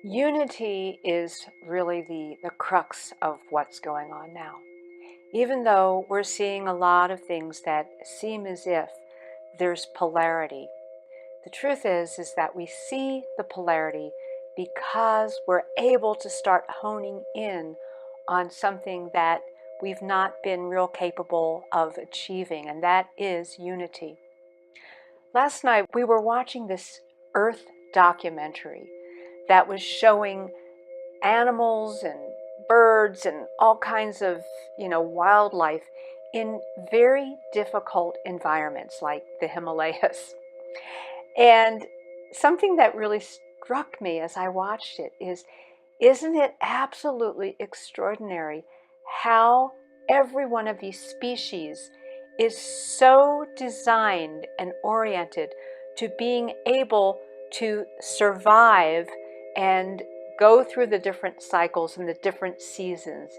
Unity is really the crux of what's going on now. Even though we're seeing a lot of things that seem as if there's polarity, the truth is that we see the polarity because we're able to start honing in on something that we've not been real capable of achieving, and that is unity. Last night we were watching this Earth documentary that was showing animals and birds and all kinds of, wildlife in very difficult environments like the Himalayas. And something that really struck me as I watched it is, isn't it absolutely extraordinary how every one of these species is so designed and oriented to being able to survive and go through the different cycles and the different seasons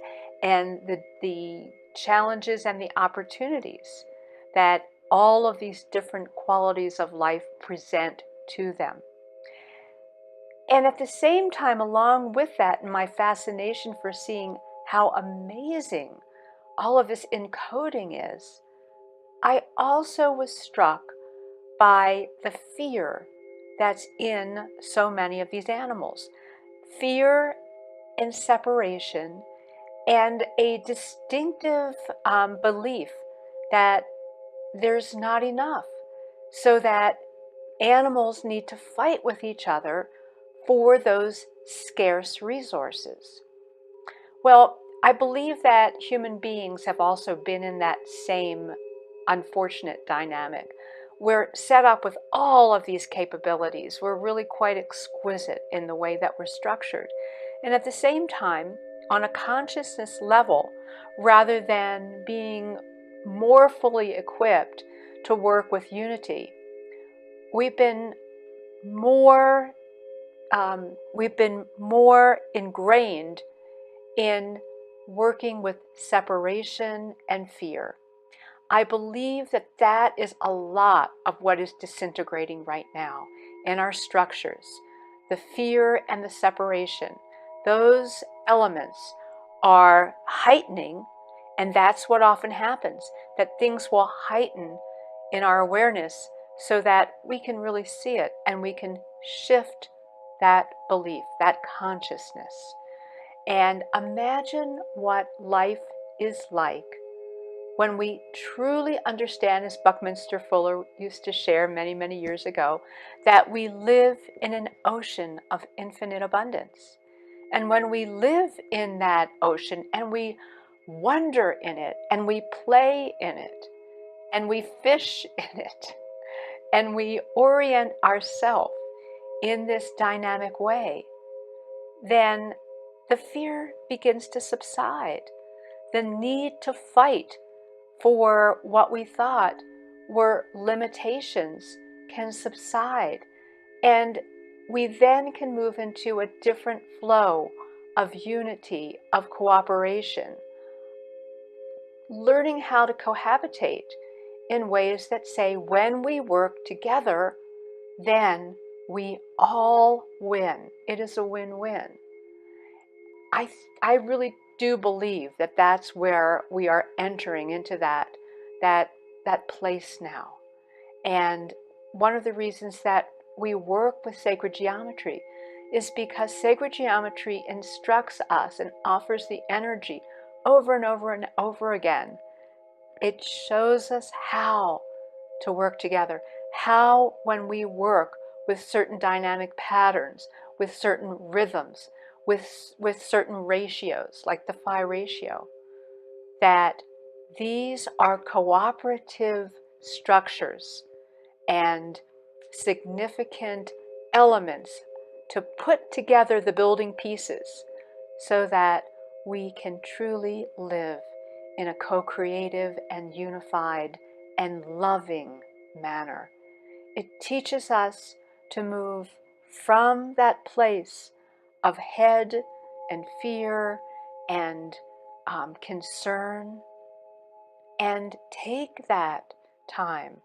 and the challenges and the opportunities that all of these different qualities of life present to them. And at the same time, along with that, my fascination for seeing how amazing all of this encoding is, I also was struck by the fear that's in so many of these animals. Fear and separation, and a distinctive belief that there's not enough, so that animals need to fight with each other for those scarce resources. Well, I believe that human beings have also been in that same unfortunate dynamic. We're set up with all of these capabilities. We're really quite exquisite in the way that we're structured. And at the same time, on a consciousness level, rather than being more fully equipped to work with unity, we've been more ingrained in working with separation and fear. I believe that that is a lot of what is disintegrating right now in our structures. The fear and the separation, those elements are heightening, and that's what often happens, that things will heighten in our awareness so that we can really see it and we can shift that belief, that consciousness. And imagine what life is like when we truly understand, as Buckminster Fuller used to share many, many years ago, that we live in an ocean of infinite abundance. And when we live in that ocean and we wonder in it and we play in it and we fish in it and we orient ourselves in this dynamic way, then the fear begins to subside. The need to fight for what we thought were limitations can subside. And we then can move into a different flow of unity, of cooperation, learning how to cohabitate in ways that say when we work together, then we all win. It is a win-win. I really do believe that that's where we are entering into that place now. And one of the reasons that we work with sacred geometry is because sacred geometry instructs us and offers the energy over and over and over again. It shows us how to work together, how when we work with certain dynamic patterns, with certain rhythms, with certain ratios, like the phi ratio, that these are cooperative structures and significant elements to put together the building pieces so that we can truly live in a co-creative and unified and loving manner. It teaches us to move from that place of head and fear and concern, and take that time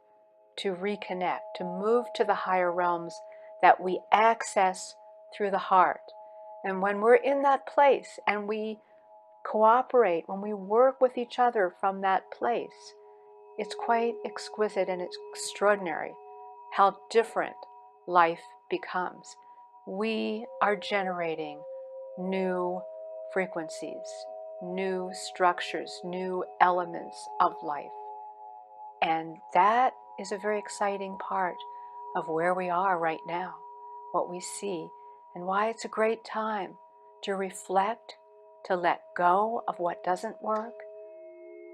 to reconnect, to move to the higher realms that we access through the heart. And when we're in that place and we cooperate, when we work with each other from that place, it's quite exquisite and it's extraordinary how different life becomes. We are generating new frequencies, new structures, new elements of life. And that is a very exciting part of where we are right now, what we see, and why it's a great time to reflect, to let go of what doesn't work,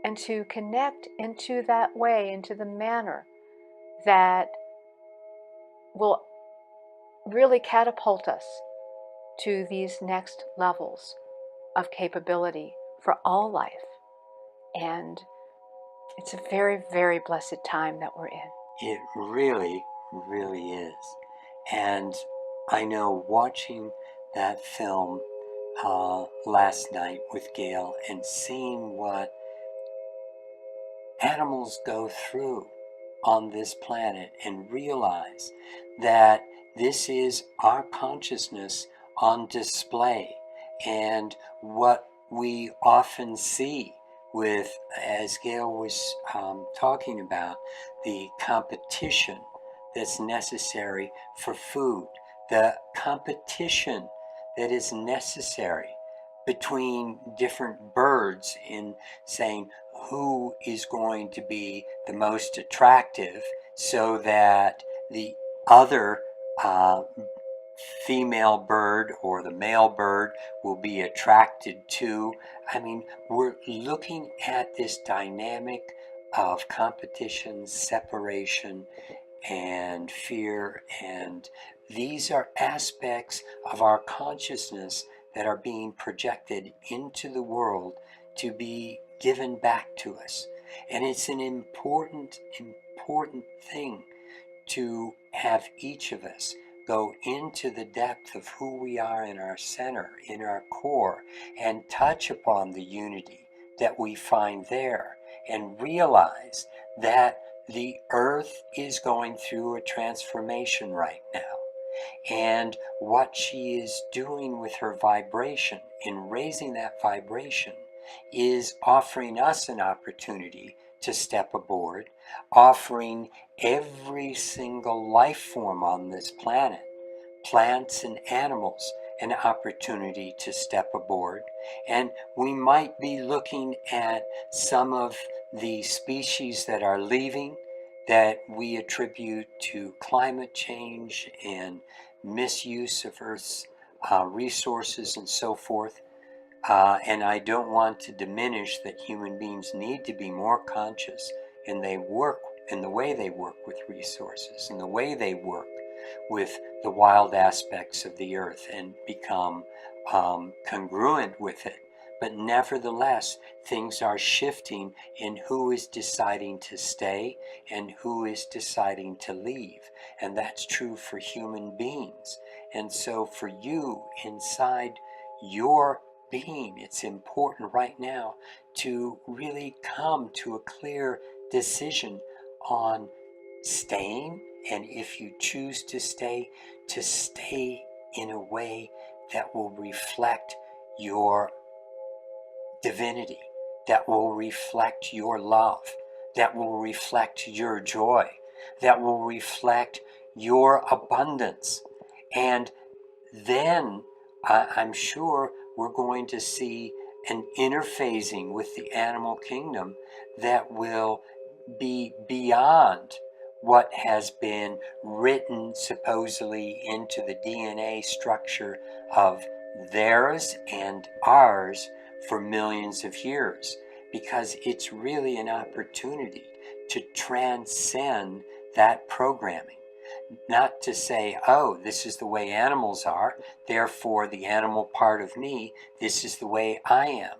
and to connect into that way, into the manner that will really catapult us to these next levels of capability for all life. And it's a very, very blessed time that we're in. It really, really is. And I know watching that film last night with Gail and seeing what animals go through on this planet and realize that this is our consciousness on display, and what we often see with, as Gail was talking about, the competition that's necessary for food, the competition that is necessary between different birds in saying who is going to be the most attractive so that the other female bird or the male bird will be attracted to. I mean, we're looking at this dynamic of competition, separation, and fear, and these are aspects of our consciousness that are being projected into the world to be given back to us. And it's an important thing to have each of us go into the depth of who we are in our center, in our core, and touch upon the unity that we find there, and realize that the earth is going through a transformation right now. And what she is doing with her vibration, in raising that vibration, is offering us an opportunity to step aboard, offering every single life form on this planet, plants and animals, an opportunity to step aboard. And we might be looking at some of the species that are leaving that we attribute to climate change and misuse of Earth's resources and so forth. And I don't want to diminish that human beings need to be more conscious, and they work in the way they work with resources and the way they work with the wild aspects of the earth and become congruent with it. But nevertheless, things are shifting in who is deciding to stay and who is deciding to leave. And that's true for human beings. And so for you inside your being, it's important right now to really come to a clear decision on staying, and if you choose to stay in a way that will reflect your divinity, that will reflect your love, that will reflect your joy, that will reflect your abundance. And then I'm sure we're going to see an interphasing with the animal kingdom that will be beyond what has been written supposedly into the DNA structure of theirs and ours for millions of years, because it's really an opportunity to transcend that programming. Not to say, oh, this is the way animals are, therefore the animal part of me, this is the way I am.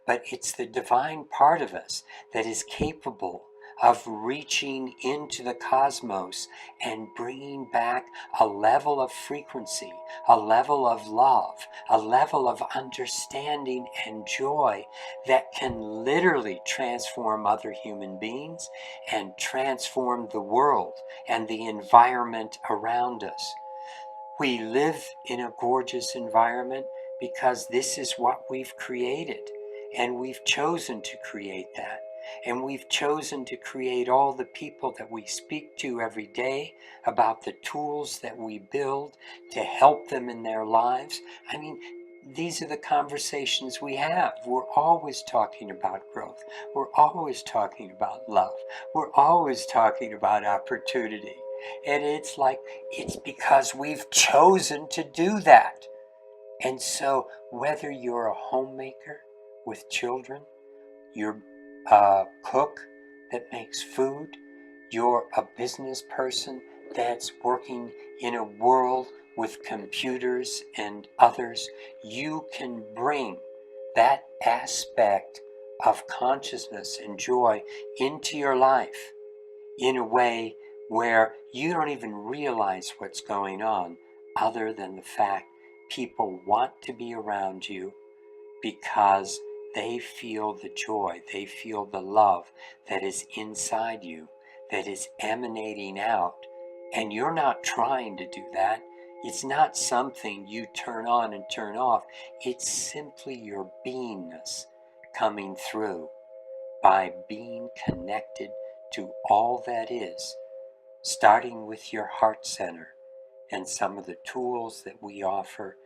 But it's the divine part of us that is capable of reaching into the cosmos and bringing back a level of frequency, a level of love, a level of understanding and joy that can literally transform other human beings and transform the world and the environment around us. We live in a gorgeous environment. because this is what we've created, and we've chosen to create that. And we've chosen to create all the people that we speak to every day, about the tools that we build to help them in their lives. I mean, these are the conversations we have. We're always talking about growth. We're always talking about love. We're always talking about opportunity. And it's like, it's because we've chosen to do that. And so whether you're a homemaker with children, you're a cook that makes food, you're a business person that's working in a world with computers and others, you can bring that aspect of consciousness and joy into your life in a way where you don't even realize what's going on, other than the fact people want to be around you because they feel the joy, they feel the love that is inside you, that is emanating out. And you're not trying to do that. It's not something you turn on and turn off. It's simply your beingness coming through by being connected to all that is, starting with your heart center and some of the tools that we offer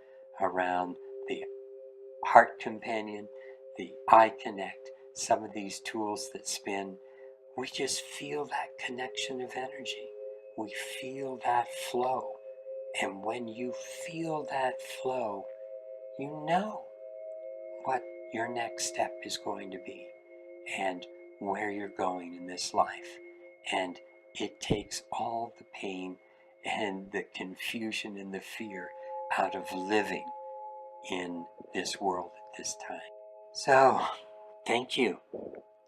around the Heart Companion, the I Connect, some of these tools that spin. We just feel that connection of energy. We feel that flow. And when you feel that flow, you know what your next step is going to be and where you're going in this life. And it takes all the pain and the confusion and the fear out of living in this world at this time. So, thank you.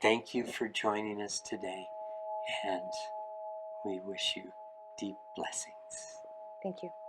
Thank you for joining us today, and we wish you deep blessings. Thank you.